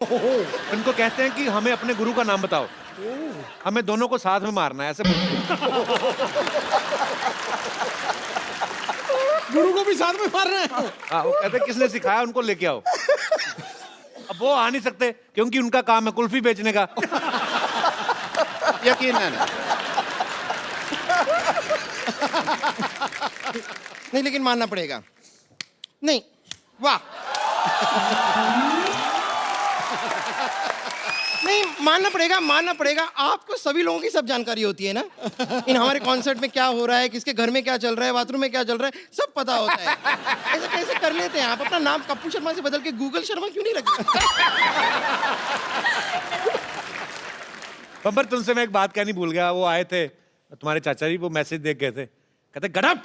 इनको कहते हैं कि हमें अपने गुरु का नाम बताओ, हमें दोनों को साथ में मारना है, ऐसे बोलते हैं। गुरु को भी साथ में मार रहे हैं। हाँ, वो कहते हैं किसने सिखाया, उनको लेके आओ। अब वो आ नहीं सकते क्योंकि उनका काम है कुल्फी बेचने का। यकीनन। नहीं लेकिन मानना पड़ेगा। नहीं, वाह। नहीं, मानना पड़ेगा। आपको सभी लोगों की सब जानकारी होती है ना। इन हमारे कॉन्सर्ट में क्या हो रहा है, किसके घर में क्या चल रहा है, बाथरूम में क्या चल रहा है, सब पता होता है। ऐसे कैसे कर लेते हैं आप? अपना नाम कप्पू शर्मा से बदल के गूगल शर्मा क्यों नहीं रखते? बब्बर, तुमसे मैं एक बात कहनी भूल गया। वो आए थे तुम्हारे चाचा जी, वो मैसेज देख गए थे, कहते गडप।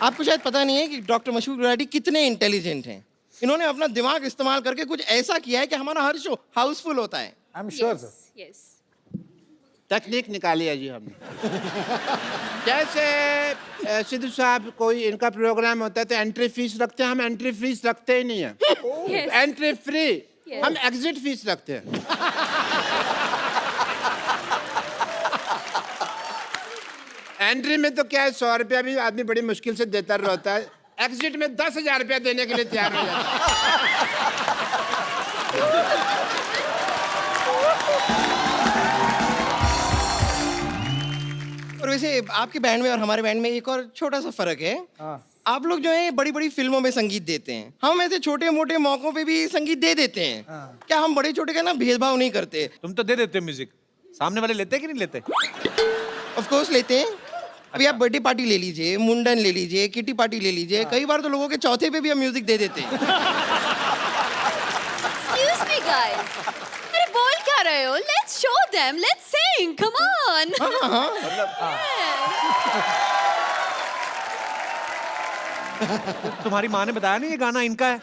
आपको शायद पता नहीं है कि डॉक्टर मशहूर गुलाटी कितने इंटेलिजेंट हैं। इन्होंने अपना दिमाग इस्तेमाल करके कुछ ऐसा किया है कि हमारा हर शो हाउसफुल होता है। I'm sure, sir. Yes. तकनीक निकाली है जी हमने। जैसे सिद्धू साहब कोई इनका प्रोग्राम होता है तो एंट्री फीस रखते हैं, हम एंट्री फीस रखते ही नहीं है। Yes. Entry free, Yes. हम एग्जिट फीस रखते हैं। एंट्री में तो क्या है, 100 रुपया भी आदमी बड़ी मुश्किल से देता रहता है, एग्जिट में 10,000 रुपया देने के लिए तैयार हो जाता है। और वैसे आपके बैंड में और हमारे बैंड में एक और छोटा सा फर्क है। आप लोग जो है बड़ी बड़ी फिल्मों में संगीत देते हैं, हम ऐसे छोटे मोटे मौकों पे भी संगीत दे देते हैं। क्या हम बड़े छोटे का ना भेदभाव नहीं करते? तुम तो दे देते हो म्यूजिक, सामने वाले लेते कि नहीं लेते? ऑफ कोर्स लेते हैं। अभी आप बर्थडे पार्टी ले लीजिए, मुंडन ले लीजिए, किटी पार्टी ले लीजिए, कई बार तो लोगों के चौथे पे भी हम म्यूजिक दे देते हैं। Excuse me, guys. अरे बोल क्या रहे हो? Let's show them. Let's sing. Come on. तुम्हारी माँ ने बताया नहीं ये गाना इनका है?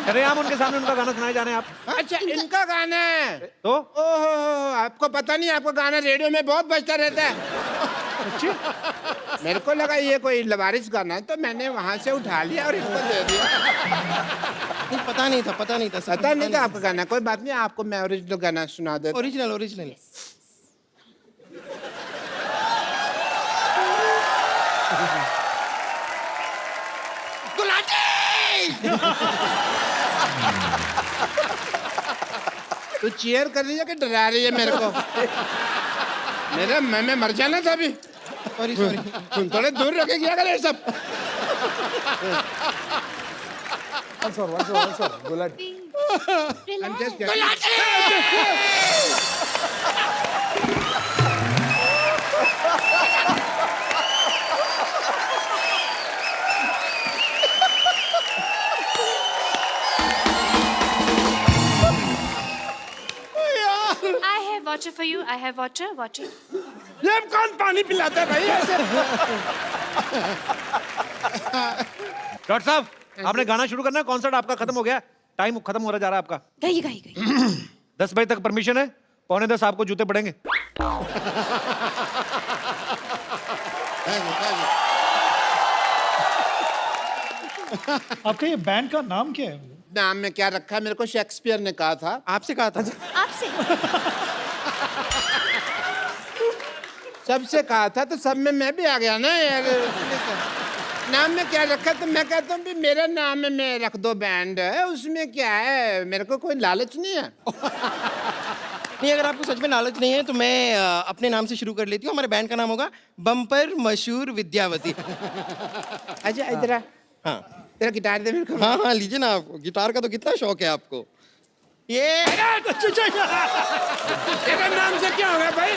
अरे हम उनके सामने उनका गाना सुनाए जा रहे हैं आप। अच्छा, इनका गाना है तो ओहो, आपको पता नहीं, आपका गाना रेडियो में बहुत बजता रहता है। मेरे को लगा ये कोई लवारिस गाना है तो मैंने वहां से उठा लिया और इनको दे दिया। नहीं, पता नहीं था पता नहीं था आपका गाना। कोई बात नहीं, आपको मैं ओरिजिनल गाना सुना देता हूं। ओरिजिनल। तू चीयर कर रही है कि डरा रही है मेरे को? मेरे मैं मर जाना था अभी। सॉरी। तुम थोड़े दूर रखे क्या करे सब। Once more. Gulati. I'm just I have water for you. I have water. ये कौन पानी पिलाता है भाई ऐसे? डॉक्टर साहब, आपने गाना शुरू करना है, कॉन्सर्ट आपका खत्म हो गया, टाइम खत्म हो रहा जा रहा है आपका। गई. 10 बजे तक परमिशन है, 9:45 आपको जूते पड़ेंगे। आपका ये बैंड का नाम क्या है? नाम में क्या रखा है, मेरे को शेक्सपियर ने कहा था। आपसे कहा था। आपसे. सबसे कहा था तो सब में मैं भी आ गया ना यार। नाम में क्या रखा, तो मैं कहता हूँ भी मेरा नाम में रख दो बैंड, उसमें क्या है, मेरे को कोई लालच नहीं है। नहीं, अगर आपको सच में लालच नहीं है तो मैं अपने नाम से शुरू कर लेती हूँ। हमारे बैंड का नाम होगा बम्पर मशहूर विद्यावती। अच्छा इधर आ। हाँ तेरा गिटार दे मेरे को। हाँ, लीजिए ना। आप गिटार का तो कितना शौक है आपको। ये तेरा नाम से क्या होगा भाई?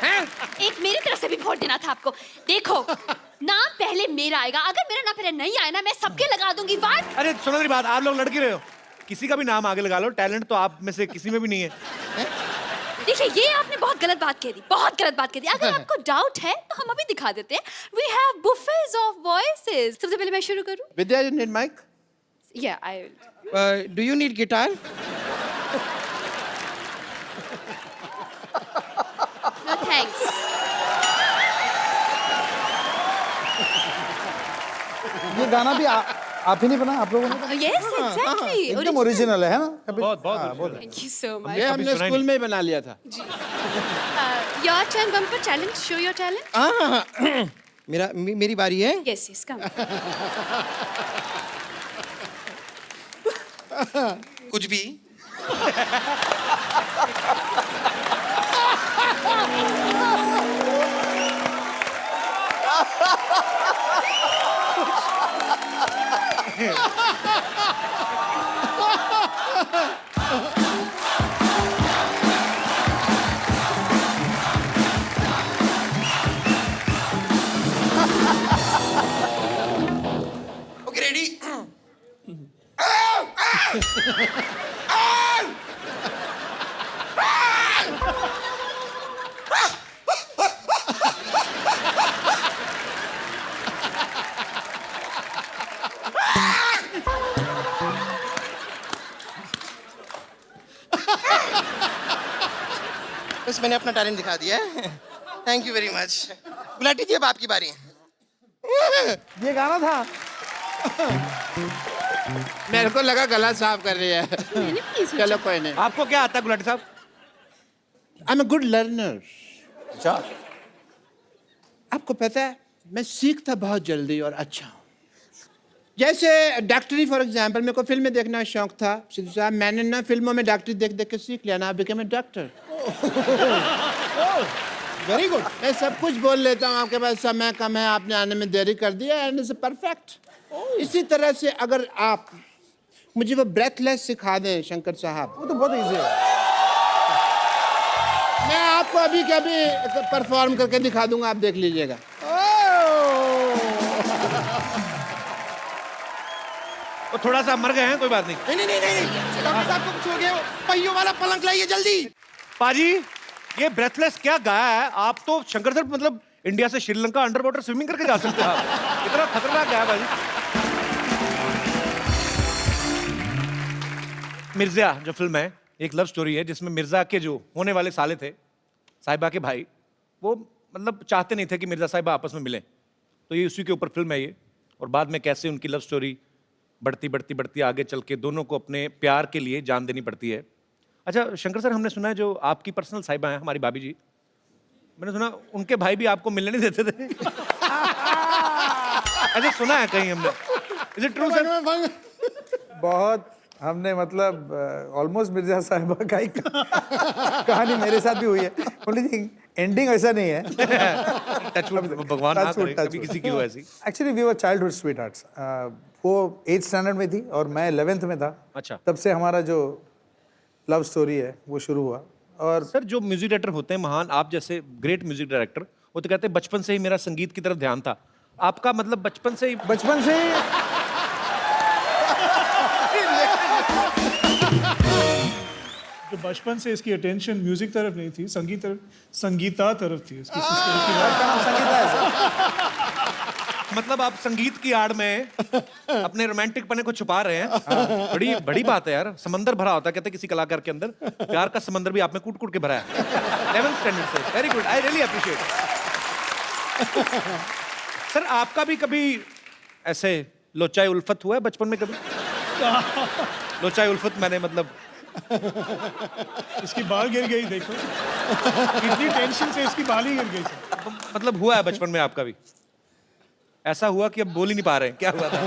हैं? एक मेरी तरफ से भी वोट देना था आपको। देखो, नाम पहले मेरा आएगा। अगर मेरा नाम पहले नहीं आया ना, मैं सबके लगा दूंगी। वाट? अरे सुनो मेरी बात, आप लोग लड़के रहे हो, किसी का भी नाम आगे लगा लो, टैलेंट तो आप में से किसी में भी नहीं है। देखिए, ये आपने बहुत गलत बात कह दी, बहुत गलत बात कह दी। अगर आपको डाउट है तो हम अभी दिखा देते हैं। We have buffets of voices. सबसे पहले मैं शुरू करूं? विद्या, you need mic? Yeah, I will. Do you need guitar? No thanks. ये गाना भी आप ही नहीं बना, आप लोगों ने बना? Yes, exactly. एकदम ओरिजिनल है ना? कभी- बहुत बहुत हाँ, बहुत Thank you so much. ये हमने सुना ही स्कूल में ही बना लिया था। Your turn, Bumper. Challenge. Show your talent. हाँ मेरी बारी है। Yes, yes. Come. कुछ भी। Okay ready. बस मैंने अपना टैलेंट दिखा दिया है। Thank you very much. Gulati ji अब आपकी बारी। ये गाना था। मेरे को लगा गला साफ कर रही है। मैंने भी सोचा। चलो कोई नहीं। आपको क्या आता है गुलाटी साहब? I am a good learner. अच्छा, आपको पता है मैं सीखता बहुत जल्दी और अच्छा हूँ। जैसे डॉक्टरी फॉर एग्जाम्पल, मेरे को फिल्में देखने का शौक था सिद्धू साहब, मैंने ना फिल्मों में डॉक्टरी देख देख के सीख लिया ना, become a doctor. Very good. मैं सब कुछ बोल लेता हूँ, आपके पास समय कम है, आपने आने में देरी कर दिया, एंड इट्स परफेक्ट। इसी तरह से अगर आप मुझे वो ब्रेथलेस सिखा दें शंकर साहब, वो तो बहुत इजी है। मैं आपको अभी के अभी परफॉर्म करके दिखा दूंगा, आप देख लीजिएगा। वो थोड़ा सा मर गए हैं, कोई बात नहीं। नहीं डॉक्टर साहब को कुछ हो गया। पहियों वाला पलंग लाइए जल्दी। पाजी ये ब्रेथलेस क्या गाया है? आप तो शंकर सर मतलब इंडिया से श्रीलंका अंडर वाटर स्विमिंग करके जा सकते हैं आप। इतना खतरनाक गाया भाजी। मिर्जा जो फिल्म है एक लव स्टोरी है जिसमें मिर्जा के जो होने वाले साले थे, साहिबा के भाई, वो मतलब चाहते नहीं थे कि मिर्जा साहिबा आपस में मिलें, तो ये उसी के ऊपर फिल्म है ये। और बाद में कैसे उनकी लव स्टोरी बढ़ती बढ़ती बढ़ती आगे चल के दोनों को अपने प्यार के लिए जान देनी पड़ती है। अच्छा शंकर सर, हमने सुना है जो आपकी पर्सनल साहिबा हैं हमारी भाभी जी, मैंने सुना उनके भाई भी आपको मिलने नहीं देते थे। ऐसे सुना है कहीं हमने। Is it true sir? बहुत हमने मतलब ऑलमोस्ट मिर्जा साहिबा का ही कहानी मेरे साथ भी हुई है। ओनली थिंग एंडिंग ऐसा नहीं है। भगवान ना करे कभी किसी की हो ऐसी। Actually we were childhood sweethearts. वो 8th स्टैंडर्ड में थी और मैं 11th में था। अच्छा। तब से हमारा जो लव स्टोरी है वो शुरू हुआ। और सर जो म्यूजिक डायरेक्टर होते हैं महान, आप जैसे ग्रेट म्यूजिक डायरेक्टर, वो तो कहते हैं बचपन से ही मेरा संगीत की तरफ ध्यान था। आपका मतलब बचपन से ही जो बचपन से इसकी अटेंशन म्यूजिक तरफ नहीं थी, संगीता तरफ थी इसकी। संगीता है सर। मतलब आप संगीत की आड़ में अपने रोमांटिक पने को छुपा रहे हैं। बड़ी बड़ी बात है यार। समंदर भरा होता है कहते हैं किसी कलाकार के अंदर, प्यार का समंदर भी आप में कूट कूट के भरा है। 11th स्टैंडर्ड से। Very good, I really appreciate. Sir आपका भी कभी ऐसे लोचाई उल्फत हुआ है बचपन में कभी? लोचाई उल्फत मैंने मतलब इसकी बाल गिर गई, देखो इतनी टेंशन से इसकी बाल ही गिर गई सर। मतलब हुआ है बचपन में आपका भी? ऐसा हुआ कि अब बोल ही नहीं पा रहे हैं, क्या हुआ था?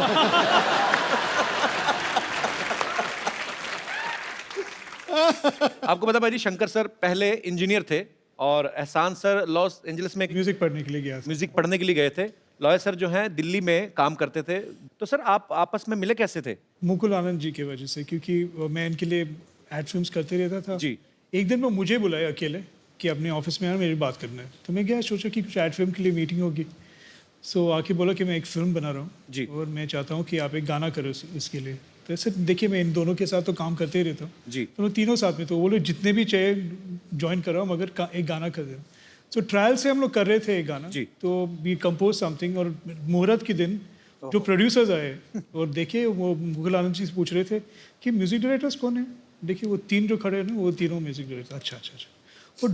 आपको पता भाई जी, शंकर सर पहले इंजीनियर थे और एहसान सर लॉस एंजलिस में म्यूजिक पढ़ने के लिए गया था। म्यूजिक पढ़ने के लिए गए थे। लॉयर सर जो हैं दिल्ली में काम करते थे। तो सर आप आपस में मिले कैसे थे? मुकुल आनंद जी की वजह से, क्योंकि मैं इनके लिए एड फिल्म्स करते रहता था जी। एक दिन वो मुझे बुलाया अकेले कि अपने ऑफिस में यार मेरी बात करना है। तो मैं गया, सोचा कि कुछ एड फिल्म के लिए मीटिंग होगी। सो आके बोला कि मैं एक फिल्म बना रहा जी। हूँ और मैं चाहता हूँ कि आप एक गाना करो इसके लिए। तो ऐसे देखिए मैं इन दोनों के साथ तो काम करते ही रहता हूँ जी। तो वो तीनों साथ में, तो वो लोग जितने भी चाहिए ज्वाइन कर रहा हूँ, मगर एक गाना कर दे। सो ट्रायल से हम लोग कर रहे थे एक गाना जी। तो वी कंपोज समथिंग, और मुहूर्त के दिन जो प्रोड्यूसर्स आए और देखिए वो मुकुल आनंद जी से पूछ रहे थे कि म्यूजिक डायरेक्टर्स कौन है। देखिए वो तीन जो खड़े हैं ना, वो तीनों म्यूजिक डायरेक्टर। अच्छा अच्छा अच्छा। वो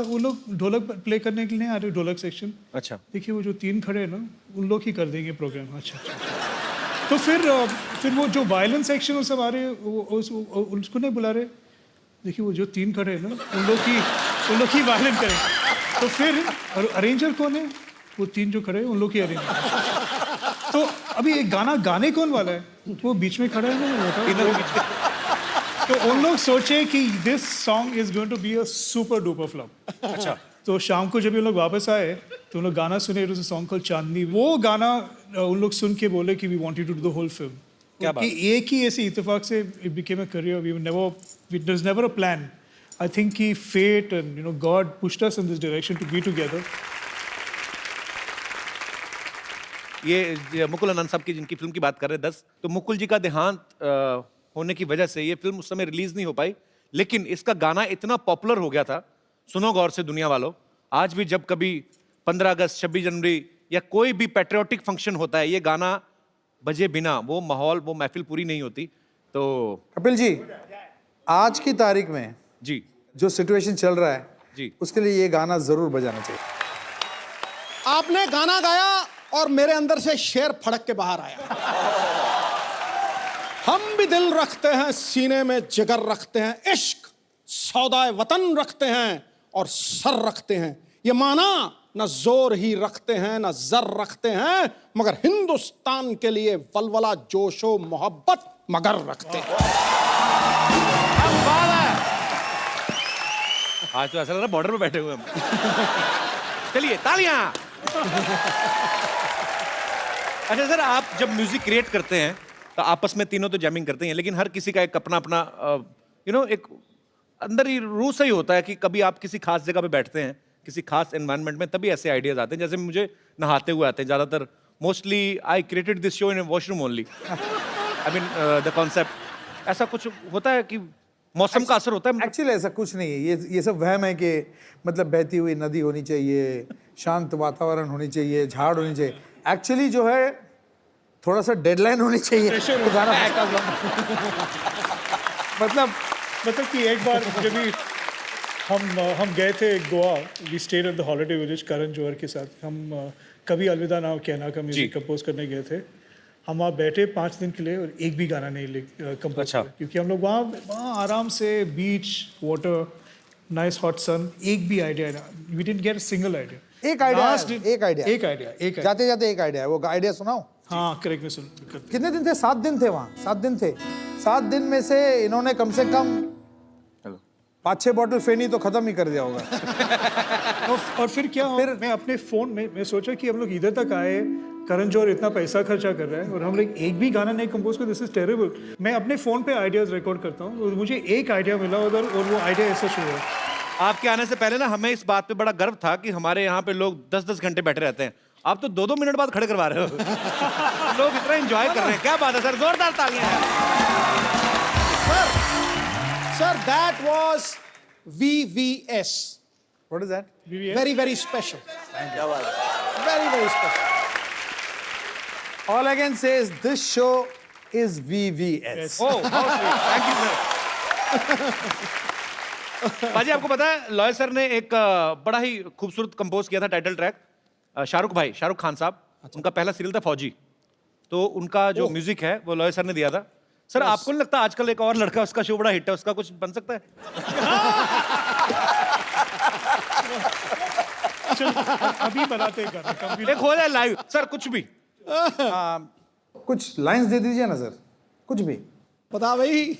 वो लोग ढोलक प्ले करने के लिए आ रहे, ढोलक सेक्शन। अच्छा। देखिए वो जो तीन खड़े हैं ना, उन लोग ही कर देंगे प्रोग्राम। अच्छा अच्छा। तो फिर वो जो वायलेंस सेक्शन वो सब आ रहे हैं, उसको नहीं बुला रहे। देखिए वो जो 3 खड़े हैं ना, उन लोग की वायलेंस करें। तो फिर अरेंजर कौन है? वो 3 जो खड़े हैं उन लोग की अरेंजर। तो अभी एक गाना गाने कौन वाला है? वो बीच में खड़ा है ना, तो उन लोग सोचे कि this song is going to be a super duper flop. अच्छा, तो शाम को जब ये लोग वापस आए तो उन लोग गाना सुने, it was a song called Chandni. वो गाना उन लोग सुन के बोले कि we wanted to do the whole film. क्या बात? कि एक ही ऐसे इत्तेफाक से it became a career. There was never a plan. I think कि fate and God pushed us in this direction to be together. ये मुकुल आनंद साहब की जिनकी फिल्म की बात कर रहे हैं 10, तो मुकुल जी का देहांत होने की वजह से ये फिल्म उस समय रिलीज नहीं हो पाई, लेकिन इसका गाना इतना पॉपुलर हो गया था। सुनो गौर से दुनिया वालों, आज भी जब कभी 15 अगस्त 26 जनवरी या कोई भी पैट्रियोटिक फंक्शन होता है, ये गाना बजे बिना वो माहौल, वो महफिल पूरी नहीं होती। तो कपिल जी, आज की तारीख में जी जो सिचुएशन चल रहा है जी, उसके लिए ये गाना जरूर बजाना चाहिए। आपने गाना गाया और मेरे अंदर से शेर फड़क के बाहर आया। हम भी दिल रखते हैं, सीने में जिगर रखते हैं, इश्क सौदाए वतन रखते हैं और सर रखते हैं। ये माना न जोर ही रखते हैं न जर रखते हैं, मगर हिंदुस्तान के लिए वलवला जोशो मोहब्बत मगर रखते हैं। आज तो ऐसा लग रहा है बॉर्डर पे बैठे हुए हम। चलिए तालियां। अच्छा सर, आप जब म्यूजिक क्रिएट करते हैं तो आपस में तीनों तो जैमिंग करते हैं, लेकिन हर किसी का एक अपना अपना एक अंदर ही रूह से ही होता है कि कभी आप किसी खास जगह पे बैठते हैं, किसी खास एनवायरनमेंट में, तभी ऐसे आइडियाज आते हैं। जैसे मुझे नहाते हुए आते हैं ज़्यादातर। Mostly I created this show in washroom only. I mean the concept ऐसा कुछ होता है कि मौसम का असर होता है। एक्चुअली ऐसा कुछ नहीं है, ये सब वहम है कि मतलब बहती हुई नदी होनी चाहिए, शांत वातावरण होनी चाहिए, झाड़ होनी चाहिए। एक्चुअली जो है थोड़ा सा डेडलाइन होनी चाहिए तो गाना मतलब कि एक बार जब भी हम गए थे Goa, we stayed at the holiday village Karan Johar के साथ। हम कभी अलविदा ना कहना का म्यूजिक कंपोज करने गए थे। हम वहाँ बैठे 5 दिन के लिए और एक भी गाना नहीं कंपोज अच्छा। किया, क्योंकि हम लोग वहाँ आराम से beach, water, nice hot sun, एक भी आइडिया ना, we didn't get a single idea. एक आइडिया जाते जाते एक आइडिया है, वो आइडिया सुनाओ। हाँ करेक्ट में सुन। कितने दिन थे? 7 दिन थे वहाँ, 7 दिन थे। 7 दिन में से इन्होंने कम से कम 5-6 बॉटल फेनी तो खत्म ही कर दिया होगा। और फिर क्या, फिर मैं अपने फोन में मैं सोचा कि हम लोग इधर तक आए, करण जौहर इतना पैसा खर्चा कर रहा है और हम लोग एक भी गाना नहीं कंपोज कर, दिस इज टेरेबल। मैं अपने फोन पे आइडियाज रिकॉर्ड करता हूँ और मुझे एक आइडिया मिला उधर, और वो आइडिया ऐसा शुरू हुआ। आपके आने से पहले ना हमें इस बात पे बड़ा गर्व था कि हमारे यहाँ पे लोग 10-10 घंटे बैठे रहते हैं। आप तो 2-2 मिनट बाद खड़े करवा रहे हो। लोग इतना एंजॉय कर रहे हैं, क्या बात है सर, जोरदार तालियां। Sir that was VVS, What is that? very very special, very very special. All I can say is this show is VVS. Oh thank you sir. बाजी, आपको पता है लॉय सर ने एक बड़ा ही खूबसूरत कंपोज किया था टाइटल ट्रैक। शाहरुख खान साहब, उनका पहला सीरियल था फौजी, तो उनका जो म्यूजिक है वो लॉय सर ने दिया था। सर आपको नहीं लगता आजकल एक और लड़का, उसका शो बड़ा हिट है, उसका कुछ बन सकता है? अभी बनाते हैं गाना, एक हो जाए लाइव सर, कुछ भी। कुछ लाइंस दे दीजिए ना सर, कुछ भी। बता भाई,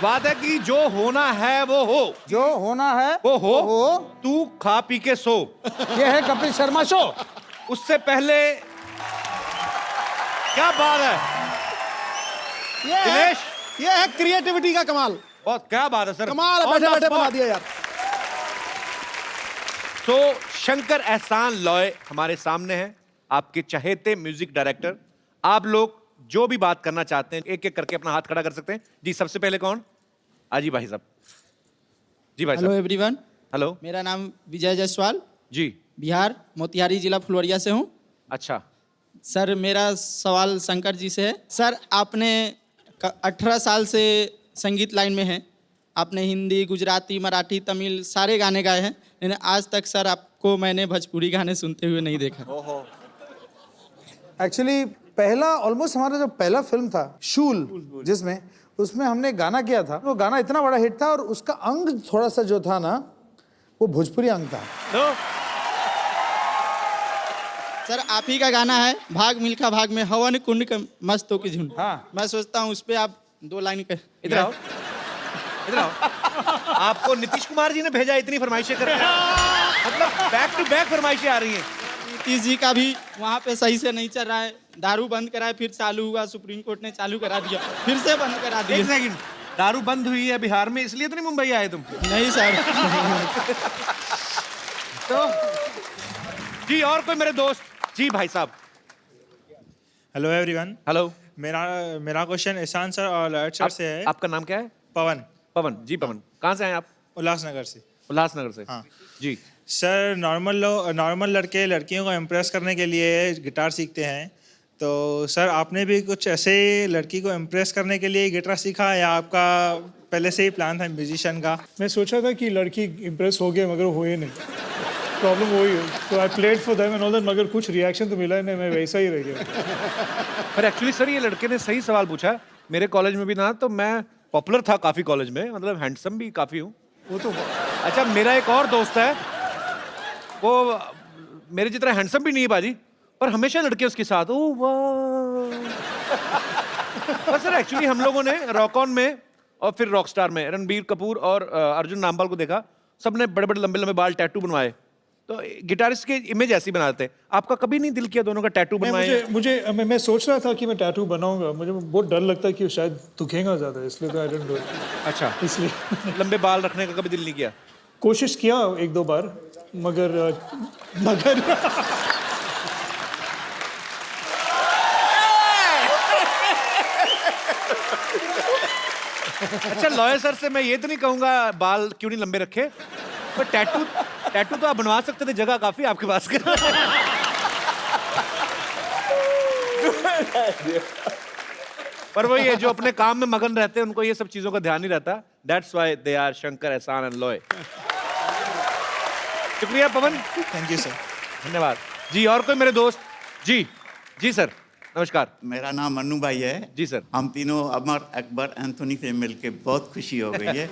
बात है कि जो होना है वो हो, जो होना है वो हो, तू खा पी के सो। ये है कपिल शर्मा शो। उससे पहले क्या बात है दिनेश, ये है क्रिएटिविटी का कमाल। बहुत क्या बात है सर, कमाल है, On बैठे the बैठे spot। बना दिया यार। तो शंकर एहसान लॉय हमारे सामने हैं, आपके चहेते म्यूजिक डायरेक्टर। आप लोग जो भी बात करना चाहते हैं एक एक करके अपना हाथ खड़ा कर सकते हैं। जी सबसे पहले कौन? आजी भाई साहब। जी भाई हेलो साहब। एवरीवन, हेलो मेरा नाम विजय जायसवाल, जी। बिहार मोतिहारी जिला फुलवरिया से हूँ। अच्छा, सर मेरा सवाल शंकर जी से है। सर आपने 18 साल से संगीत लाइन में हैं, आपने हिंदी, गुजराती, मराठी, तमिल सारे गाने गाए हैं, लेकिन आज तक सर आपको मैंने भोजपुरी गाने सुनते हुए नहीं देखा। एक्चुअली पहला ऑलमोस्ट हमारा जो पहला फिल्म था शूल, जिसमें उसमें हमने गाना किया था, वो गाना इतना बड़ा हिट था और उसका अंग थोड़ा सा जो था ना वो भोजपुरी अंग था। सर आप ही का गाना है भाग मिल्खा भाग में हवन कुंड के मस्तों की झुंड। हाँ। मैं सोचता हूँ उस पर आप 2 लाइन कर। इधर आओ, इधर आओ। आपको नीतीश कुमार जी ने भेजा इतनी फरमाइशें कर रहे हैं, मतलब बैक टू बैक फरमाइशें आ रही हैं। नीतीश जी का भी वहाँ पे सही से नहीं चल रहा है, दारू बंद करा है फिर चालू हुआ, सुप्रीम कोर्ट ने चालू करा दिया फिर से बंद करा एक दिया। सेकंड, दारू बंद हुई है बिहार में, इसलिए तो नहीं मुंबई आए तुम? नहीं सर। तो जी और कोई मेरे दोस्त? जी भाई साहब। Hello everyone. हेलो। मेरा क्वेश्चन ईशान सर और लॉयड सर से है। आपका नाम क्या है? पवन। पवन जी। पवन कहाँ से हैं आप? उल्लासनगर से। उल्लासनगर से। हाँ जी सर, नॉर्मल लड़के लड़कियों को इम्प्रेस करने के लिए गिटार सीखते हैं, तो सर आपने भी कुछ ऐसे लड़की को इम्प्रेस करने के लिए गिटार सीखा या आपका पहले से ही प्लान था म्यूजिशियन का? मैं सोचा था कि लड़की इम्प्रेस हो गए मगर हुए नहीं, प्रॉब्लम वही है। तो I played for them and all that, मगर कुछ रिएक्शन तो मिला ही नहीं, मैं वैसा ही रह गया। पर एक्चुअली सर ये लड़के ने सही सवाल पूछा। मेरे कॉलेज में भी ना, तो मैं पॉपुलर था काफ़ी कॉलेज में, मतलब हैंडसम भी काफ़ी हूँ वो तो। अच्छा मेरा एक और दोस्त है, वो मेरे जितना हैंडसम भी नहीं है बाजी, पर हमेशा लड़के उसके साथ। ओह वाह। पर सर एक्चुअली हम लोगों ने रॉक ऑन में और फिर रॉक स्टार में रणबीर कपूर और अर्जुन नामपाल को देखा, सबने बड़े बड़े लंबे लंबे बाल टैटू बनवाए, तो गिटारिस्ट के इमेज ऐसी बनाते हैं। आपका कभी नहीं दिल किया दोनों का टैटू बनवाए? मैं सोच रहा था कि मैं टैटू बनाऊंगा, मुझे बहुत डर लगता है कि शायद दुखेगा ज़्यादा, इसलिए तो आई डोंट डू इट। अच्छा इसलिए लंबे बाल रखने का कभी दिल नहीं किया? कोशिश किया 1-2 बार, मगर अच्छा लॉयर सर से मैं ये तो नहीं कहूंगा बाल क्यों नहीं लंबे रखे, पर टैटू तो आप बनवा सकते थे, जगह काफी आपके पास। पर वही है, जो अपने काम में मगन रहते हैं उनको ये सब चीजों का ध्यान नहीं रहता। That's why they are Shankar, Ehsaan and Loy. शुक्रिया पवन। Thank you sir. धन्यवाद जी। और कोई मेरे दोस्त? जी जी सर नमस्कार। मेरा नाम मन्नू भाई है। जी सर। हम तीनों अमर अकबर एंथोनी से मिलके बहुत खुशी हो गई है।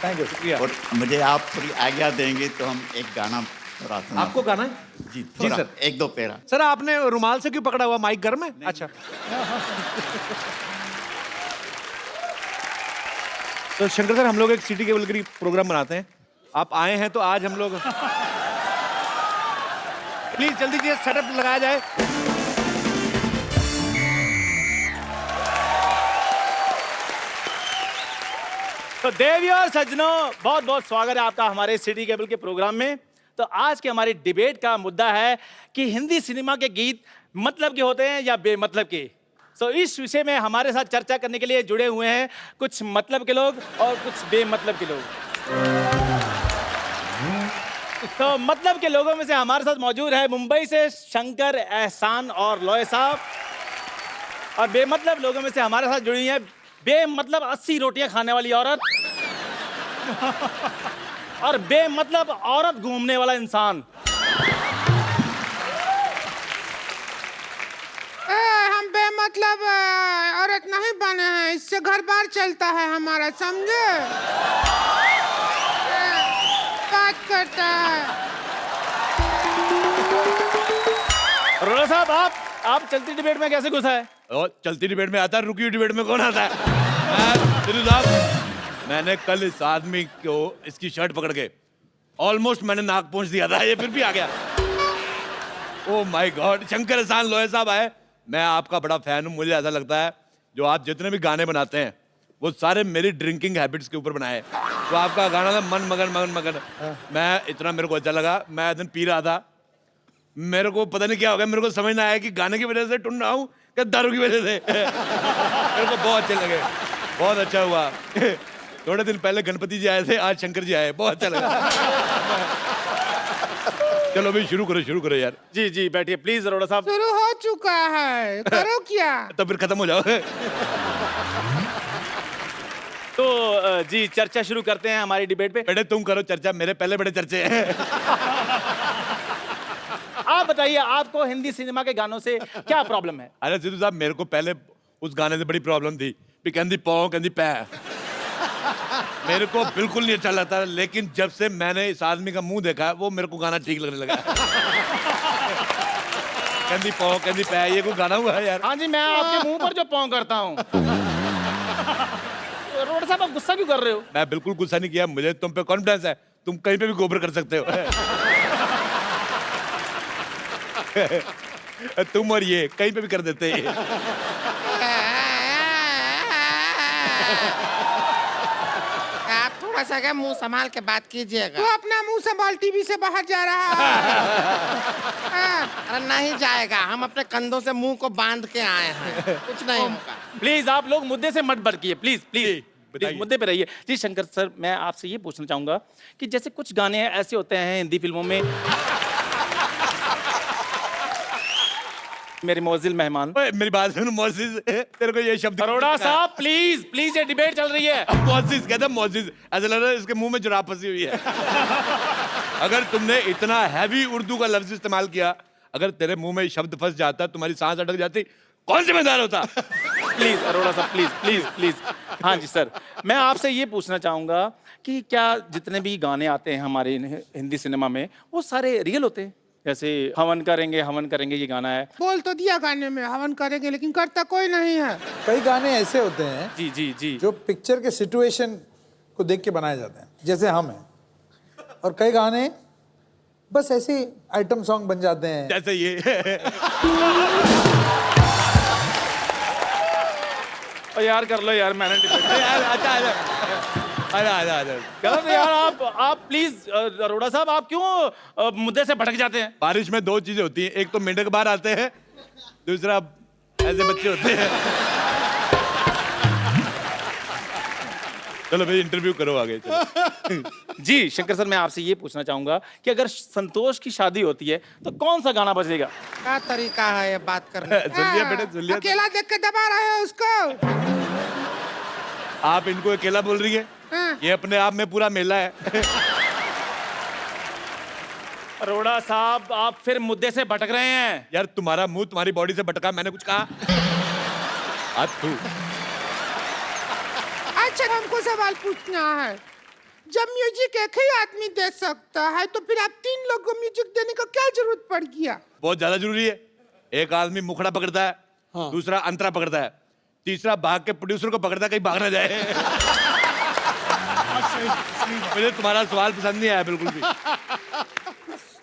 थैंक यू, शुक्रिया। और मुझे आप थोड़ी आज्ञा देंगे तो हम एक गाना थोड़ा सुना। आपको गाना है? जी जी थोड़ा, सर। 1-2 पैरा। सर आपने रुमाल से क्यों पकड़ा हुआ? माइक घर में? अच्छा। तो शंकर सर हम लोग एक सिटी केबल की प्रोग्राम बनाते हैं, आप आए हैं तो आज हम लोग प्लीज जल्दी से सेटअप लगाया जाए। तो देवी और सज्जनों, बहुत बहुत स्वागत है आपका हमारे सिटी केबल के प्रोग्राम में। तो आज के हमारे डिबेट का मुद्दा है कि हिंदी सिनेमा के गीत मतलब के होते हैं या बेमतलब के। तो इस विषय में हमारे साथ चर्चा करने के लिए जुड़े हुए हैं कुछ मतलब के लोग और कुछ बेमतलब के लोग। तो मतलब के लोगों में से हमारे साथ मौजूद है मुंबई से शंकर, एहसान और लॉय साहब, और बेमतलब लोगों में से हमारे साथ जुड़ी है बेमतलब 80 रोटियां खाने वाली औरत और बेमतलब औरत घूमने वाला इंसान। हम बेमतलब औरत नहीं बने हैं, इससे घर बार चलता है हमारा, समझे? बात करता है। रोला साहब आप चलती डिबेट में कैसे घुसा है? और चलती डिबेट में आता है, रुकी हुई डिबेट में कौन आता है? दिलू साहब मैंने कल इस आदमी को इसकी शर्ट पकड़ के ऑलमोस्ट मैंने नाक पहुंच दिया था, ये फिर भी आ गया। ओह माय गॉड, शंकर, एहसान, लोहे साहब आए। मैं आपका बड़ा फैन हूँ। मुझे ऐसा लगता है जो आप जितने भी गाने बनाते हैं वो सारे मेरी ड्रिंकिंग हैबिट्स के ऊपर बनाए। तो आपका गाना था मन मगन मन मगन, मैं इतना मेरे को अच्छा लगा। मैं दिन पी रहा था, मेरे को पता नहीं क्या हो गया, मेरे को समझ ना आया कि गाने की वजह से टुन रहा हूँ क्या दारू की वजह से। मेरे को बहुत अच्छे लगे, बहुत अच्छा हुआ। थोड़े दिन पहले गणपति जी आए थे, आज शंकर जी आए, बहुत अच्छा लगा। चलो भाई शुरू करो यार। जी जी बैठिए प्लीज अरोड़ा साहब। शुरू हो चुका है, करो क्या? तो फिर खत्म हो जाओ। तो जी चर्चा शुरू करते हैं हमारी डिबेट पे। बेटे तुम करो चर्चा, मेरे पहले बड़े चर्चे हैं। आप बताइए आपको हिंदी सिनेमा के गानों से क्या प्रॉब्लम है? अरे सिद्धू साहब, मेरे को पहले उस गाने से बड़ी प्रॉब्लम थी कि कहती पौ कहती पै, मेरे को बिल्कुल नहीं अच्छा लगता। लेकिन जब से मैंने इस आदमी का मुंह देखा, वो मेरे को गाना ठीक लगने लगा। कहती पौ कहती पै, ये कोई गाना हुआ है यार? हाँ जी, मैं आपके मुंह पर जो पौ करता हूँ। अरोड़ा साहब, आप गुस्सा क्यों कर रहे हो? मैं बिल्कुल गुस्सा नहीं किया, मुझे तुम पे कॉन्फिडेंस है, तुम कहीं पे भी गोबर कर सकते हो। तुम और ये कहीं पे भी कर देते हैं। आप थोड़ा सा क्या मुंह संभाल के बात कीजिएगा। तू अपना मुंह संभाल, टीवी से बाहर जा रहा है। अरे नहीं जाएगा, हम अपने कंधों से मुंह को बांध के आए हैं, कुछ नहीं होगा। प्लीज आप लोग मुद्दे से मत भटकिए, प्लीज प्लीज बताइए। मुद्दे पे रहिए। जी शंकर सर, मैं आपसे ये पूछना चाहूंगा कि जैसे कुछ गाने ऐसे होते हैं हिंदी फिल्मों में, मेरे मोजिल मेहमान। ओए, मेरी बात सुन मोजिज, तेरे को ये शब्द अरोड़ा साहब प्लीज प्लीज, ये डिबेट चल रही है। मोजिज कहता है, मोजिज, ऐसा लग रहा है इसके मुंह में जुराब फंसी हुई है। अगर तुमने इतना हैवी उर्दू का लफ्ज इस्तेमाल किया, अगर तेरे मुंह में शब्द फंस जाता, तुम्हारी सांस अटक जाती, कौन जिम्मेदार होता? प्लीज अरोड़ा साहब, प्लीज प्लीज प्लीज। हाँ जी सर, मैं आपसे ये पूछना चाहूंगा कि क्या जितने भी गाने आते हैं हमारे हिंदी सिनेमा में, वो सारे रियल होते हैं? जैसे हवन करेंगे ये गाना है। बोल तो दिया गाने में हवन करेंगे, लेकिन करता कोई नहीं है। कई गाने ऐसे होते हैं जी जी जी, जो पिक्चर के सिचुएशन को देख के बनाए जाते हैं, जैसे हम हैं। और कई गाने बस ऐसे आइटम सॉन्ग बन जाते हैं, जैसे ये। और यार कर लो यार, मैंने डिबेट गलत है यार। आप प्लीज अरोड़ा साहब, आप क्यों मुद्दे से भटक जाते हैं? बारिश में दो चीजें होती हैं, एक तो मेंढक बाहर आते हैं, दूसरा ऐसे बच्चे होते हैं। चलो भाई, इंटरव्यू करो आगे, चलो। जी शंकर सर, मैं आपसे ये पूछना चाहूंगा कि अगर संतोष की शादी होती है तो कौन सा गाना बजेगा? क्या तरीका है ये बात करने का? सुन लिया बेटे, सुन लिया। अकेला देख के दबा रहे हो उसको। आप इनको अकेला बोल रही है? ये अपने आप में पूरा मेला है। अरोड़ा साहब, आप फिर मुद्दे से भटक रहे हैं। यार तुम्हारा मुंह तुम्हारी बॉडी से भटका, मैंने कुछ कहा? तू अच्छा, हमको सवाल पूछना है। जब म्यूजिक एक ही आदमी दे सकता है, तो फिर आप 3 लोग को म्यूजिक देने का क्या जरूरत पड़ गया? बहुत ज्यादा जरूरी है। एक आदमी मुखड़ा पकड़ता है, दूसरा अंतरा पकड़ता है, तीसरा भाग के प्रोड्यूसर को पकड़ता है कहीं भाग ना जाए। मुझे तुम्हारा सवाल पसंद नहीं आया बिल्कुल भी,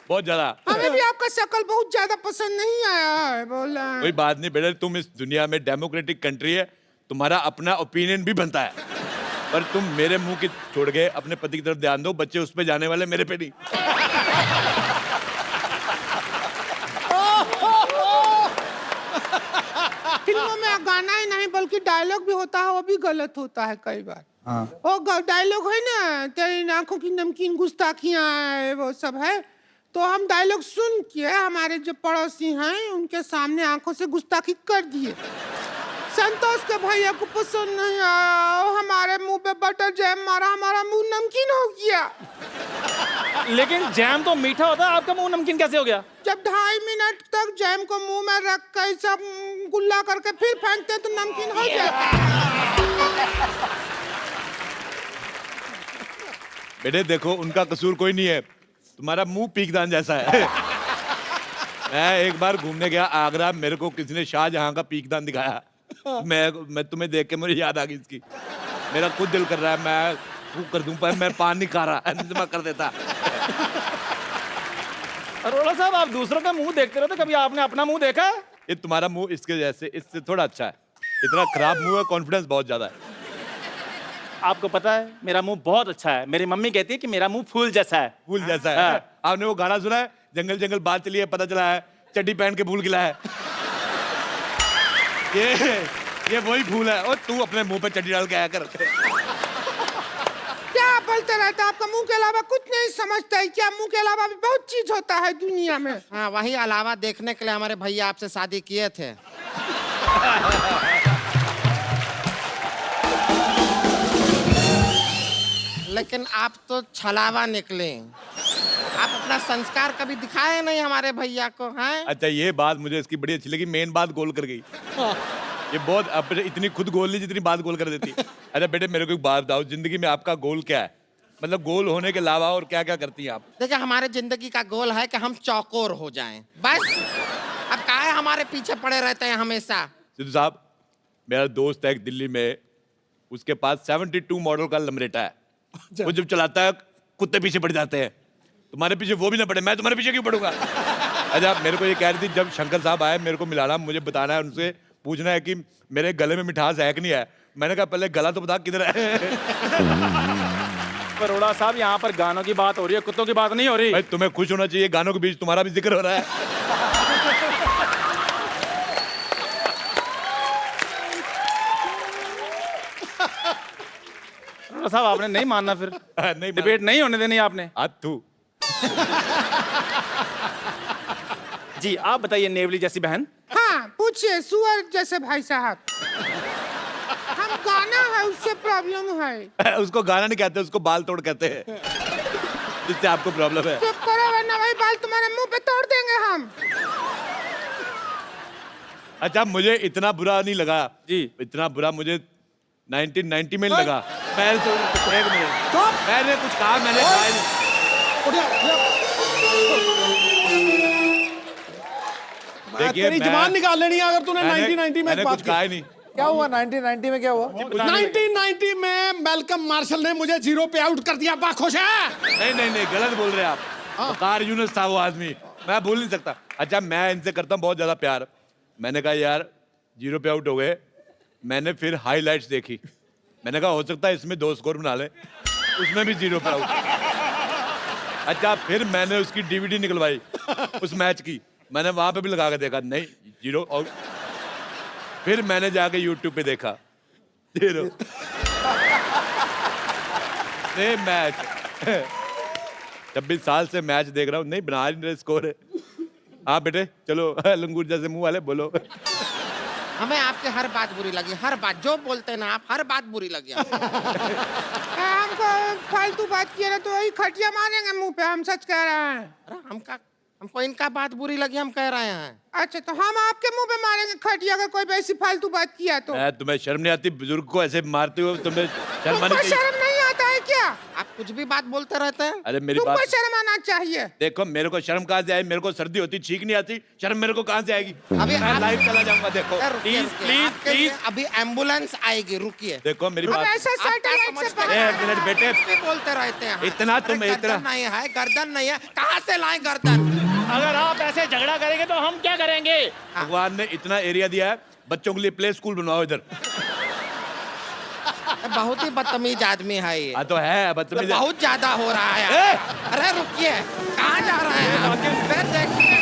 बहुत ज्यादा। हमें भी आपका शक्ल बहुत ज्यादा पसंद नहीं आया है, बोला। कोई बात नहीं बेटा, तुम इस दुनिया में डेमोक्रेटिक कंट्री है, तुम्हारा अपना ओपिनियन भी बनता है, पर तुम मेरे मुंह की छोड़ के अपने पति की तरफ ध्यान दो। बच्चे उस पे जाने वाले, मेरे पे नहीं। फिल्मों में गाना ही नहीं बल्कि डायलॉग भी होता है, वो भी गलत होता है कई बार। वो डायलॉग है ना, तेरी आंखों की नमकीन गुस्ताखियां है, वो सब है। तो हम डायलॉग सुन के हमारे जो पड़ोसी हैं उनके सामने आंखों से गुस्ताखी कर दिए। संतोष के भैया को पसंद नहीं आया, हमारे मुंह पे बटर जैम मारा, हमारा मुंह नमकीन हो गया। लेकिन जैम तो मीठा होता है, आपका मुंह नमकीन कैसे हो गया? जब 2.5 मिनट तक जैम को मुंह में रख कर सब गुल्ला करके फिर फेंकते तो नमकीन हो जाता। बेटे देखो, उनका कसूर कोई नहीं है, तुम्हारा मुंह पीकदान जैसा है। मैं एक बार घूमने गया आगरा, मेरे को किसी ने शाहजहां का पीकदान दिखाया। मैं तुम्हें देख के मुझे याद आ गई इसकी। मेरा खुद दिल कर रहा है मैं फूक कर दूं, पर मैं पान नहीं खा रहा, इंतजाम कर देता। अरोड़ा साहब, आप दूसरों का मुंह देखते रहते, कभी आपने अपना मुंह देखा? ये तुम्हारा मुंह इसके जैसे, इससे थोड़ा अच्छा है। इतना खराब मुंह है, कॉन्फिडेंस बहुत ज्यादा है। आपको पता है मेरा मुंह बहुत अच्छा है, मेरी मम्मी कहती है कि मेरा मुंह फूल जैसा है। फूल जैसा है। आपने वो गाना सुना है, जंगल जंगल बात चली है, पता चला है चड्डी पहन के फूल खिला है। ये वही फूल है। और तू अपने मुंह पे चड्डी डाल के आया कर। क्या बोलते रहता, आपका मुंह के अलावा कुछ नहीं समझता है क्या? मुंह के अलावा भी बहुत चीज होता है दुनिया में। हाँ, वही अलावा देखने के लिए हमारे भैया आपसे शादी किए थे। लेकिन आप तो छलावा निकले। आप अपना संस्कार कभी दिखाए नहीं हमारे भैया को, हैं? अच्छा ये बात मुझे इसकी बड़ी अच्छी लगी, मेन बात गोल कर गई। ये बहुत अब इतनी खुद गोल नहीं जितनी बात गोल कर देती। अच्छा बेटे मेरे को एक बात बताओ, जिंदगी में आपका गोल क्या है? मतलब गोल होने के अलावा और क्या क्या करती हैं आप? देखिए हमारे जिंदगी का गोल है कि हम चौकोर हो जाएं, बस। अब काहे हमारे पीछे पड़े रहते हैं हमेशा? सिद्धू साहब, मेरा दोस्त है एक दिल्ली में, उसके पास 72 मॉडल का लमरेटा है। वो जब चलाता है कुत्ते पीछे पड़ जाते हैं। तुम्हारे पीछे वो भी ना पड़े, मैं तुम्हारे पीछे क्यों पड़ूंगा? अच्छा मेरे को ये कह रही थी, जब शंकर साहब आए मेरे को मिलाना, मुझे बताना है, उनसे पूछना है कि मेरे गले में मिठास है कि नहीं है। मैंने कहा पहले गला तो बता किधर है। अरोड़ा साहब, यहाँ पर गानों की बात हो रही है, कुत्तों की बात नहीं हो रही। भाई तुम्हें खुश होना चाहिए, गानों के बीच तुम्हारा भी जिक्र हो रहा है। अरोड़ा साहब आपने नहीं मानना फिर? नहीं डिबेट नहीं होने देनी आपने। तू जी आप बताइए नेवली जैसी बहन। हाँ पूछिए सुअर जैसे भाई साहब। हम गाना है उससे प्रॉब्लम है। उसको गाना नहीं कहते, उसको बाल तोड़ कहते हैं, जिससे आपको प्रॉब्लम है। चुप करो वरना वही बाल तुम्हारे मुंह पे तोड़ देंगे हम। अच्छा मुझे इतना बुरा नहीं लगा जी, इतना बुरा मुझे 1990 में लगा। मैं तो एक मिनट, मैंने कुछ कहा, मैंने कहा नहीं। देखिए तेरी जबान निकाल लेनी है अगर तूने 1990 में मैंने बात कुछ की। कहा ही नहीं। क्या हुआ 1990 में? क्या हुआ? 1990 में मैल्कम मार्शल ने मुझे 0 पे आउट कर दिया। बात खुश है? नहीं नहीं नहीं, गलत बोल रहे हैं आप। वकार यूनुस था वो आदमी, मैं भूल नहीं सकता। अच्छा मैं इनसे करता हूँ बहुत ज्यादा प्यार। मैंने कहा यार 0 पे आउट हो गए, मैंने फिर हाईलाइट्स देखी, मैंने कहा हो सकता है इसमें 2 स्कोर बना ले, उसमें भी 0 पे आउट। अच्छा फिर मैंने उसकी DVD निकलवाई उस मैच की, मैंने वहां पे भी लगा के देखा, नहीं 0 आउट। फिर मैंने जाके YouTube पे देखा 0 सेम मैच। 26 साल से मैच देख रहा हूँ, नहीं बना नहीं रहे स्कोर है। हाँ बेटे चलो, लंगूर जैसे मुंह वाले बोलो। हमें आपके हर बात बुरी लगी, हर बात जो बोलते हैं ना आप, हर बात बुरी लगी। हमको फालतू बात किया ना तो वही खटिया मारेंगे मुंह पे। हम सच कह रहे हैं। अरे हमको इनका बात बुरी लगी, हम कह रहे हैं। अच्छा तो हम आपके मुंह पे मारेंगे खटिया अगर कोई ऐसी फालतू बात किया तो? तुम्हें शर्म नहीं आती? बुजुर्ग को ऐसे मारते हो, तुम्हें शर्म आनी तुमको चाहिए। शर्म नहीं आता है क्या? आप कुछ भी बात बोलते रहते हैं। अरे मेरी तुमको बात शर्म आना चाहिए। देखो, मेरे को शर्म कहाँ से आई? मेरे को सर्दी होती छींक नहीं आती, शर्म मेरे को कहाँ से आएगी? अभी मैं लाइव चला जाऊंगा। देखो प्लीज प्लीज प्लीज, अभी एम्बुलेंस आएगी, रुकिए। देखो मेरी हम बात, ऐसा सैटेलाइट से पकड़- एक मिनट बेटे, भी बोलते रहते हैं। इतना तुम अरे इतना गर्दन नहीं है, गर्दन नहीं है, कहाँ से लाए गर्दन? अगर आप ऐसे झगड़ा करेंगे तो हम क्या करेंगे? भगवान ने इतना एरिया दिया है, बच्चों के लिए प्ले स्कूल बनवाओ इधर। बहुत ही बदतमीज आदमी है ये। हाँ तो है बदतमीज। बहुत ज्यादा हो रहा है। अरे रुकिए, कहाँ जा रहे हैं आप? फिर देखिए,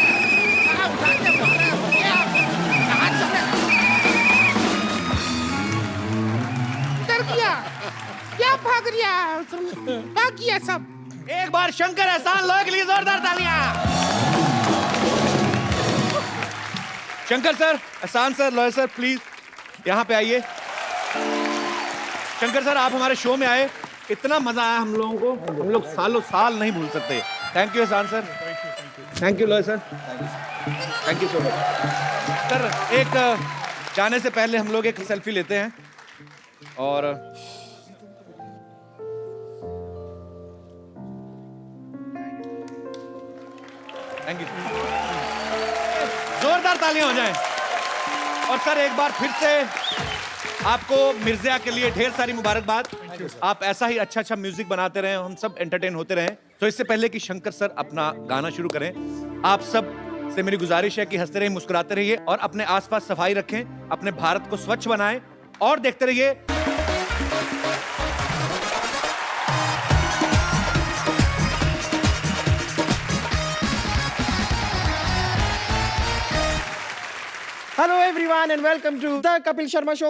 कहाँ उठा के मार रहे हैं? रुकिए आप। कहाँ चले? डर गया क्या? भाग रिया भाग गया सब। एक बार शंकर एहसान लो के लिए जोरदार तालियां। शंकर सर, एहसान सर, लॉयर सर, प्लीज यहाँ पे आइए। शंकर सर आप हमारे शो में आए, इतना मजा आया हम लोगों को, हम लोग सालों साल नहीं भूल सकते। थैंक यू एहसान sir. Thank you lawyer sir. Thank you so much sir. एक जाने से पहले हम लोग एक सेल्फी लेते हैं और थैंक यू। जोरदार तालियां हो जाएं। और सर एक बार फिर से आपको मिर्ज़ा के लिए ढेर सारी मुबारकबाद। आप ऐसा ही अच्छा अच्छा म्यूजिक बनाते रहें, हम सब एंटरटेन होते रहें। तो इससे पहले कि शंकर सर अपना गाना शुरू करें, आप सब से मेरी गुजारिश है कि हंसते रहिए, मुस्कुराते रहिए और अपने आसपास सफाई रखें, अपने भारत को स्वच्छ बनाएं और देखते रहिए। Hello everyone and welcome to the Kapil Sharma show.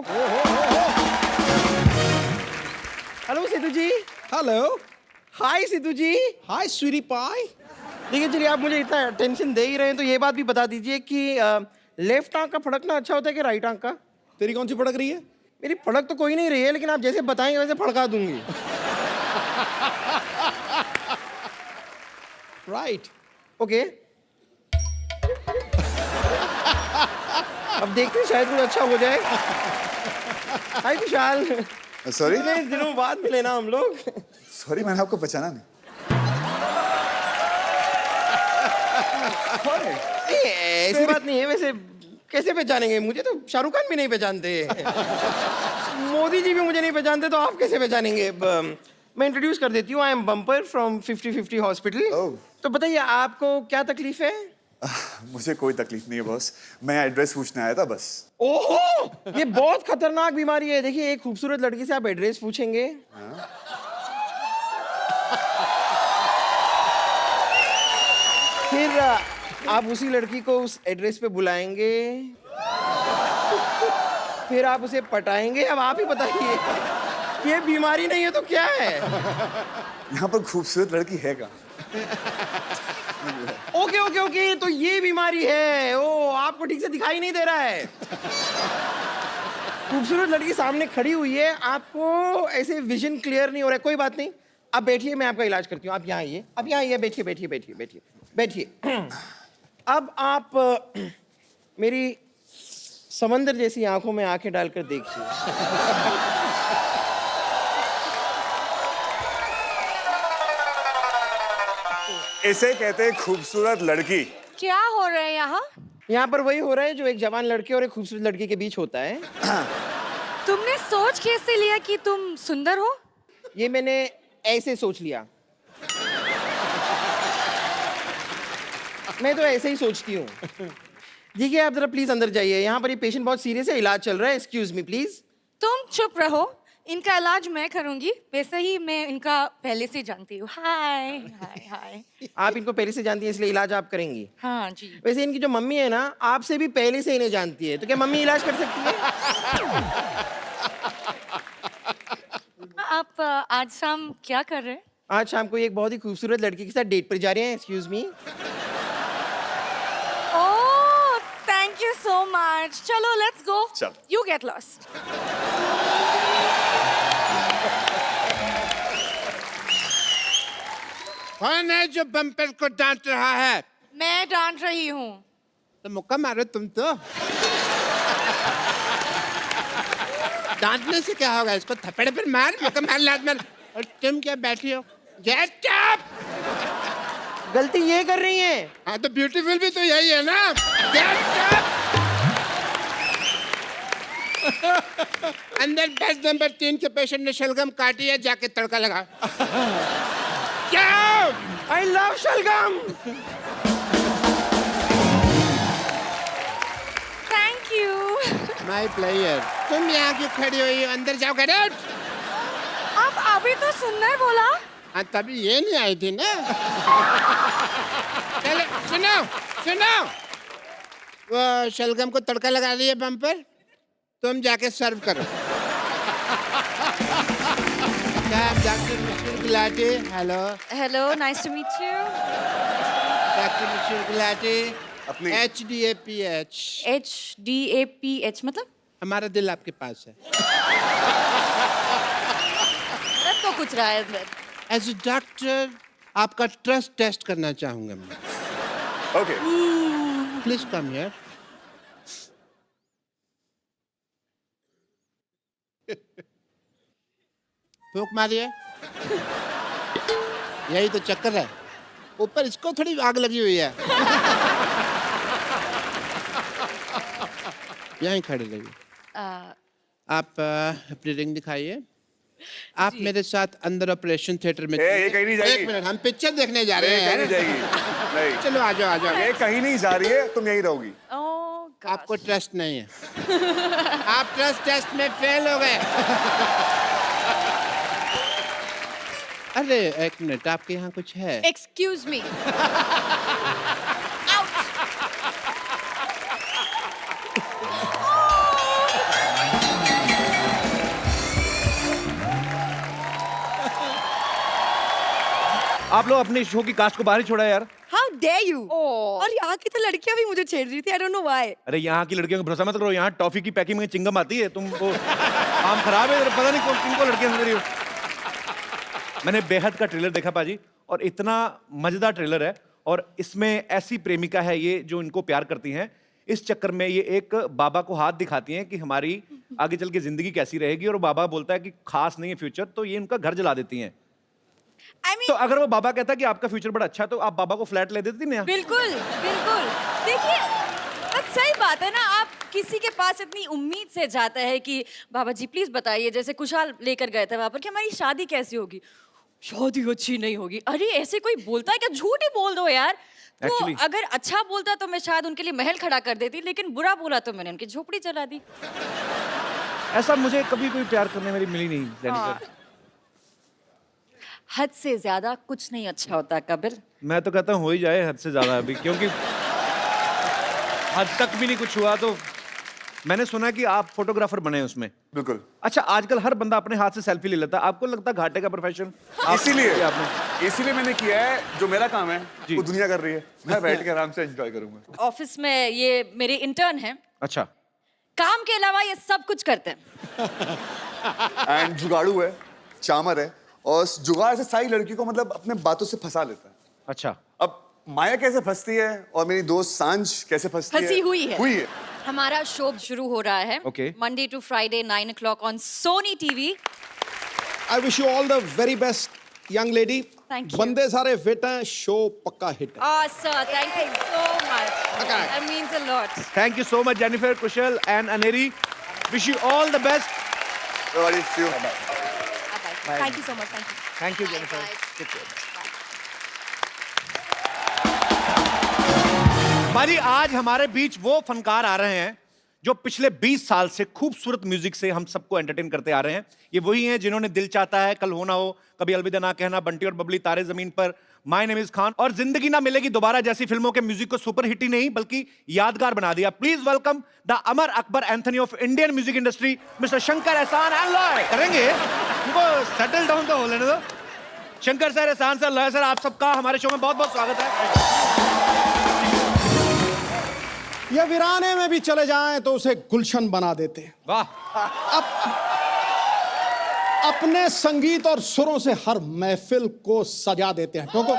Hello Sidhu ji. Hello. Hi Sidhu ji. Hi sweetie pie. देखिए चलिए, आप मुझे इतना टेंशन दे ही रहे हैं तो ये बात भी बता दीजिए कि लेफ्ट आंख का फड़कना अच्छा होता है कि राइट आंख का? तेरी कौन सी फड़क रही है? मेरी फड़क तो कोई नहीं रही है, लेकिन आप जैसे बताएंगे वैसे फड़का दूंगी। राइट ओके अब देखते हैं शायद कुछ अच्छा हो जाए। हाय विशाल, सॉरी इतने दिनों बाद मिले ना हम लोग। सॉरी, मैंने आपको पहचाना नहीं। ऐसी बात नहीं है, वैसे कैसे पहचानेंगे? मुझे तो शाहरुख खान भी नहीं पहचानते, मोदी जी भी मुझे नहीं पहचानते, तो आप कैसे पहचानेंगे? मैं इंट्रोड्यूस कर देती हूँ, I am bumper from 50-50 hospital. तो बताइए आपको क्या तकलीफ है? मुझे कोई तकलीफ नहीं है बॉस, मैं एड्रेस पूछने आया था बस। ओहो, ये बहुत खतरनाक बीमारी है। देखिए, एक खूबसूरत लड़की से आप एड्रेस पूछेंगे, फिर आप उसी लड़की को उस एड्रेस पे बुलाएंगे, फिर आप उसे पटाएंगे। अब आप ही बताइए, ये बीमारी नहीं है तो क्या है? यहाँ पर खूबसूरत लड़की है क्या? ओके ओके ओके, तो ये बीमारी है। ओ, आपको ठीक से दिखाई नहीं दे रहा है। खूबसूरत लड़की सामने खड़ी हुई है, आपको ऐसे विजन क्लियर नहीं हो रहा है। कोई बात नहीं, आप बैठिए, मैं आपका इलाज करती हूँ। आप यहाँ आइए, आप यहाँ आइए, बैठिए बैठिए बैठिए बैठिए बैठिए। अब आप मेरी समंदर जैसी आंखों में आंखें डालकर देखिए। इसे कहते हैं खूबसूरत लड़की। क्या हो रहा है यहाँ? यहाँ पर वही हो रहा है जो एक जवान लड़के और एक खूबसूरत लड़की के बीच होता है। तुमने सोच कैसे लिया कि तुम सुंदर हो? ये मैंने ऐसे सोच लिया। मैं तो ऐसे ही सोचती हूँ। देखिए, आप जरा प्लीज अंदर जाइए, यहाँ पर ये पेशेंट बहुत सीरियस है, इलाज चल रहा है। Excuse me please. तुम चुप रहो, इनका इलाज मैं करूंगी। वैसे ही मैं इनका पहले से जानती हूँ। हाय हाय हाय। आप इनको पहले से जानती हैं, इसलिए इलाज आप करेंगी? हाँ जी। वैसे इनकी जो मम्मी है ना, आपसे भी पहले से इन्हें जानती है, तो क्या मम्मी इलाज कर सकती है? आप आज शाम क्या कर रहे हैं? आज शाम को एक बहुत ही खूबसूरत लड़की के साथ डेट पर जा रहे हैं। Excuse me. Oh, thank you so much. चलो लेट्स गो। चल। You get lost. कौन है जो बम्पर को डांट रहा है? मैं डांट रही हूँ। तो मुक्का मारो तुम तो। डांटने से क्या होगा? इसको थप्पड़ पर मार, मुक्का मार, लात मार। और तुम क्या बैठी हो? Get up! गलती ये कर रही हैं। हाँ, तो ब्यूटीफुल भी तो यही है ना। Get up! अंदर बेड नंबर 3 के पेशेंट ने शलगम काटी है, जाके तड़का लगा। क्या? आई लव शलगम। Thank you. My player. तुम यहाँ क्यों खड़ी हुई हो? अंदर जाओ, गेट आउट! आप अभी तो सुंदर बोला। हाँ, तभी ये नहीं आई थी ना। चलो सुनो सुनो, वो शलगम को तड़का लगा रही है बम्पर, तुम जाके सर्व करो। Doctor mister Gulati. Hello hello, nice to meet you. Doctor mister Gulati. अपनी HDAPH। HDAPH मतलब? हमारा दिल आपके पास है। लग तो कुछ रहा है अंदर। एज ए डॉक्टर आपका ट्रस्ट टेस्ट करना चाहूंगा मैं। Okay, please come here. फूंक मारिए। यही तो चक्कर है, ऊपर इसको थोड़ी आग लगी हुई है। यहीं खड़े रहिए। आप अपनी रिंग दिखाइए। आप मेरे साथ अंदर ऑपरेशन थिएटर में। ये कहीं नहीं जाएगी। एक मिनट, हम पिक्चर देखने जा रहे ये कहीं नहीं हैं। जाएगी। नहीं, चलो आ जाओ आ जाओ। ये कहीं नहीं जा रही है, तुम यहीं रहोगी। आपको ट्रस्ट नहीं है। आप ट्रस्ट टेस्ट में फेल हो गए। अरे एक मिनट, आपके यहाँ कुछ है? Excuse me. आप लोग अपने शो की कास्ट को बाहर ही छोड़ा यार। How dare you? और यहाँ की तो लड़कियां भी मुझे छेड़ रही थी। I don't know why. अरे यहाँ की लड़कियों को भरोसा मत करो, यहाँ टॉफी की पैकिंग में चिंगम आती है। तुमको काम खराब है, पता नहीं किनको लड़कियां समझ रही हो। मैंने बेहद का ट्रेलर देखा पाजी, और इतना मजेदार ट्रेलर है। और इसमें ऐसी प्रेमिका है ये जो इनको प्यार करती हैं। इस चक्कर में ये एक बाबा को हाथ दिखाती हैं कि हमारी आगे चल के जिंदगी कैसी रहेगी, और बाबा बोलता है कि खास नहीं है फ्यूचर, तो ये उनका घर जला देती हैं। तो अगर वो बाबा कहता है कि आपका फ्यूचर बड़ा अच्छा है, तो आप बाबा को फ्लैट ले देती ना? बिल्कुल बिल्कुल। देखिए अब सही बात है ना, आप किसी के पास इतनी उम्मीद से जाते हैं कि बाबा जी प्लीज बताइए, जैसे कुशाल लेकर गए थे वहां पर कि हमारी शादी कैसी होगी। शादी अच्छी नहीं होगी। अरे ऐसे कोई बोलता है क्या? झूठ ही बोल दो यार। तो Actually- अगर अच्छा बोलता तो मैं शायद उनके लिए महल खड़ा कर देती, लेकिन बुरा बोला तो मैंने उनकी झोपड़ी जला दी। ऐसा मुझे कभी कोई प्यार करने वाली मिली नहीं जेनिफर। हाँ। हद से ज्यादा कुछ नहीं अच्छा होता कपिल। मैं तो कहता हूँ हो ही जाए हद से ज्यादा अभी, क्योंकि हद तक भी नहीं कुछ हुआ। तो मैंने सुना कि आप फोटोग्राफर बने हैं उसमें। बिल्कुल। अच्छा, आजकल हर बंदा अपने हाथ से सेल्फी ले लेता है, आपको लगता है घाटे का प्रोफेशन? इसीलिए मैंने किया है। जो मेरा काम है वो दुनिया कर रही है, मैं बैठ के आराम से एंजॉय करूंगा। ऑफिस में ये मेरे इंटर्न हैं, अच्छा। काम के अलावा ये सब कुछ करते हैं। एंड जुगाड़ू है, चामर है, और जुगाड़ से सारी लड़की को मतलब अपने बातों से फंसा लेता है। अच्छा। अब माया कैसे फंसती है और मेरी दोस्त सांझ कैसे फंसती है? फंसी हुई है। हमारा शो शुरू हो रहा है Monday to Friday 9 o'clock on Sony TV. I wish you all the very best young lady. Thank you. बंदे सारे फिट हैं, शो पक्का हिट है। Sir, thank you so much. That means a lot. Thank you so much, Jennifer, Kushal, and Aneri. Wish you all the best. See you. Bye-bye. Thank you so much. Thank you. Thank you, Jennifer. भाजी, आज हमारे बीच वो फनकार आ रहे हैं जो पिछले 20 साल से खूबसूरत म्यूजिक से हम सबको एंटरटेन करते आ रहे हैं। ये वही हैं जिन्होंने दिल चाहता है, कल हो ना हो, कभी अलविदा ना कहना, बंटी और बबली, तारे जमीन पर, माय नेम इज खान और जिंदगी ना मिलेगी दोबारा जैसी फिल्मों के म्यूजिक को सुपर हिट ही नहीं बल्कि यादगार बना दिया। Please welcome the Amar Akbar Anthony of Indian music industry, mister Shankar Ehsaan and Loy. करेंगे उनको सेटल डाउन तो हो लेने दो। शंकर सर, एहसान सर, लॉय सर, आप सबका हमारे शो में बहुत बहुत स्वागत है। ये वीराने में भी चले जाएं तो उसे गुलशन बना देते हैं। वाह। अपने संगीत और सुरों से हर महफिल को सजा देते हैं। क्योंकि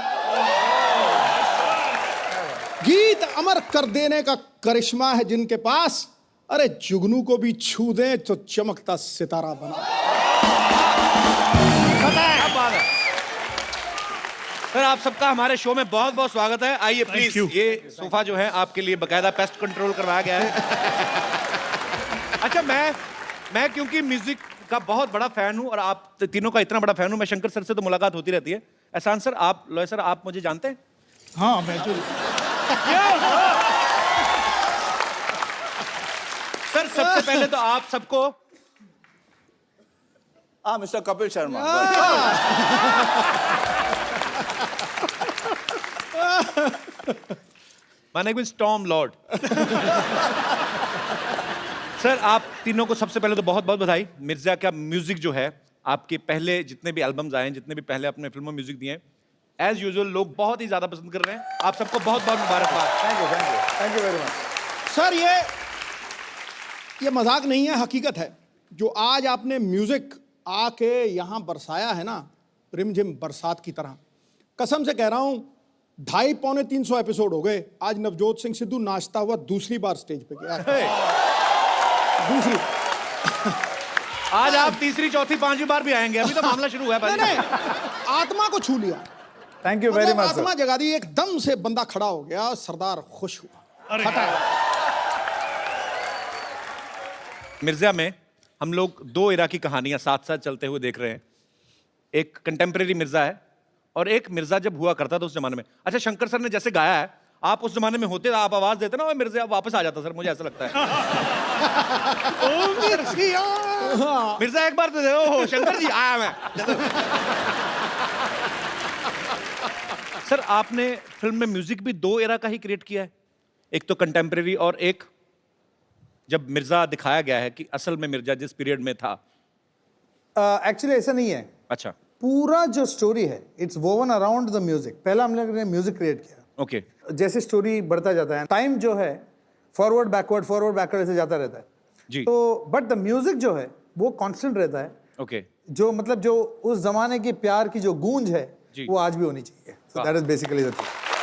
गीत अमर कर देने का करिश्मा है जिनके पास, अरे जुगनू को भी छू दें तो चमकता सितारा बना। सर, आप सबका हमारे शो में बहुत बहुत स्वागत है। आइए प्लीज। ये सोफा जो है आपके लिए बकायदा पेस्ट कंट्रोल करवाया गया है। अच्छा, मैं क्योंकि म्यूजिक का बहुत बड़ा फैन हूं और आप तीनों का इतना बड़ा फैन हूं, मैं शंकर सर से तो मुलाकात होती रहती है। एहसान सर, आप, लॉय सर, आप मुझे जानते हैं? हाँ, मैं जो सर, सबसे पहले तो आप सबको mister Kapil Sharma. My name is Tom Lord. Sir, आप तीनों को सबसे पहले तो बहुत बहुत बधाई। मिर्जा का म्यूजिक जो है, आपके पहले जितने भी एल्बम्स आए हैं, जितने भी पहले आपने फिल्मों में म्यूजिक दिए हैं, एज यूजुअल लोग बहुत ही ज्यादा पसंद कर रहे हैं। आप सबको बहुत बहुत मुबारकबाद। Thank you very much. Sir, ये मजाक नहीं है, हकीकत है। जो आज आपने म्यूजिक आके यहाँ बरसाया है ना, रिमझिम बरसात की तरह, कसम से कह रहा हूँ 250-300 एपिसोड हो गए, आज नवजोत सिंह सिद्धू नाचता हुआ दूसरी बार स्टेज पे गया। दूसरी। आज आप तीसरी, चौथी, पांचवी बार भी आएंगे। अभी तो मामला शुरू हुआ है। नहीं, आत्मा को छू लिया। Thank you very much. आत्मा जगा दी, एकदम से बंदा खड़ा हो गया, सरदार खुश हुआ। मिर्जा में हम लोग दो इरा की कहानियां साथ साथ चलते हुए देख रहे हैं। एक कंटेम्प्रेरी मिर्जा है और एक मिर्जा जब हुआ करता था उस जमाने में। अच्छा, शंकर सर ने जैसे गाया है, आप उस जमाने में होते, आप आवाज देते ना, वो मिर्जा वापस आ जाता। सर, मुझे ऐसा लगता है। मिर्जा एक बार तो दे। ओहो शंकर जी, आया मैं। सर, आपने फिल्म में म्यूजिक भी दो एरा का ही क्रिएट किया है, एक तो कंटेम्प्रेरी और एक जब मिर्जा दिखाया गया है कि असल में मिर्जा जिस पीरियड में था। एक्चुअली ऐसा नहीं है। अच्छा। पूरा जो स्टोरी है, it's woven around the music. पहला हम लोग ने म्यूजिक क्रिएट किया। ओके। जैसे स्टोरी बढ़ता जाता है, टाइम जो है फॉरवर्ड बैकवर्ड ऐसे जाता रहता है जी। तो बट द म्यूजिक जो है वो कांस्टेंट रहता है। ओके। जो मतलब जो उस जमाने के प्यार की जो गूंज है वो आज भी होनी चाहिए। So that is basically the thing.